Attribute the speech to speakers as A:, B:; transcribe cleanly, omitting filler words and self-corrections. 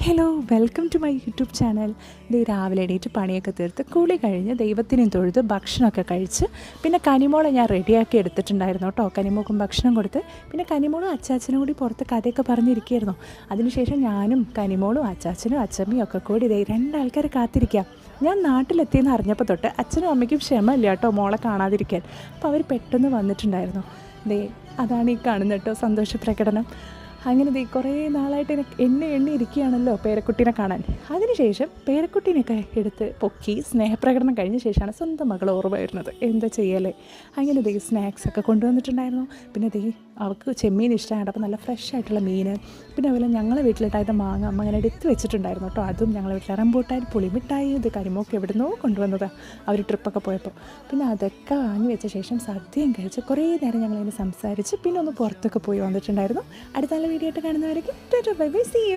A: Hello, welcome to my YouTube channel. രാവിലെ എണീറ്റ് പണിയൊക്കെ തീർത്ത് കുളി കഴിഞ്ഞ് ദൈവത്തിനെയും തൊഴുത് ഭക്ഷണമൊക്കെ കഴിച്ച് പിന്നെ കനിമോളെ ഞാൻ റെഡിയാക്കി എടുത്തിട്ടുണ്ടായിരുന്നു കേട്ടോ. കനിമോക്കും ഭക്ഷണം കൊടുത്ത് പിന്നെ കനിമോളും അച്ചാച്ചനും കൂടി പുറത്ത് കഥയൊക്കെ പറഞ്ഞിരിക്കുകയായിരുന്നു. അതിനുശേഷം ഞാനും കനിമോളും അച്ചാച്ചനും അച്ചമ്മയും ഒക്കെ കൂടി രണ്ടാൾക്കാരെ കാത്തിരിക്കുക. ഞാൻ നാട്ടിലെത്തിയെന്ന് അറിഞ്ഞപ്പോൾ തൊട്ട് അച്ഛനും അമ്മയ്ക്കും ക്ഷമയില്ല കേട്ടോ മോളെ കാണാതിരിക്കാൻ. അപ്പോൾ അവർ പെട്ടെന്ന് വന്നിട്ടുണ്ടായിരുന്നു. അതാണ് ഈ കാണുന്നത് കേട്ടോ സന്തോഷ പ്രകടനം. അങ്ങനെ കുറേ നാളായിട്ട് എണ്ണി ഇരിക്കുകയാണല്ലോ പേരക്കുട്ടീനെ കാണാൻ. അതിനുശേഷം പേരക്കുട്ടീനൊക്കെ എടുത്ത് പൊക്കി സ്നേഹപ്രകടനം കഴിഞ്ഞ ശേഷമാണ് സ്വന്തം മകൾ ഓർമ്മ വരുന്നത്. എന്താ ചെയ്യല്ലേ. അങ്ങനെ സ്നാക്സൊക്കെ കൊണ്ടുവന്നിട്ടുണ്ടായിരുന്നു. പിന്നെ അവൾക്ക് ചെമ്മീൻ ഇഷ്ടമാണ്. അപ്പോൾ നല്ല ഫ്രഷ് ആയിട്ടുള്ള മീൻ, പിന്നെ അതുപോലെ ഞങ്ങളെ വീട്ടിലിട്ടായിട്ട് മാങ്ങ അമ്മ അങ്ങനെ എടുത്ത് വെച്ചിട്ടുണ്ടായിരുന്നു കേട്ടോ. അതും ഞങ്ങളെ വീട്ടിൽ റംബൂട്ടാൻ, പുളിമിഠായി, കരിമൊക്കെ എവിടുന്നോ കൊണ്ടുവന്നതാണ് അവർ ട്രിപ്പൊക്കെ പോയപ്പോൾ. പിന്നെ അതൊക്കെ വാങ്ങി വെച്ച ശേഷം സദ്യയും കഴിച്ച് കുറേ നേരം ഞങ്ങളിങ്ങനെ സംസാരിച്ച് പിന്നെ ഒന്ന് പുറത്തൊക്കെ പോയി വന്നിട്ടുണ്ടായിരുന്നു. അടുത്ത വീഡിയോ ആയിട്ട് കാണുന്നവരേക്കും ബൈ ബൈ, സീ യു.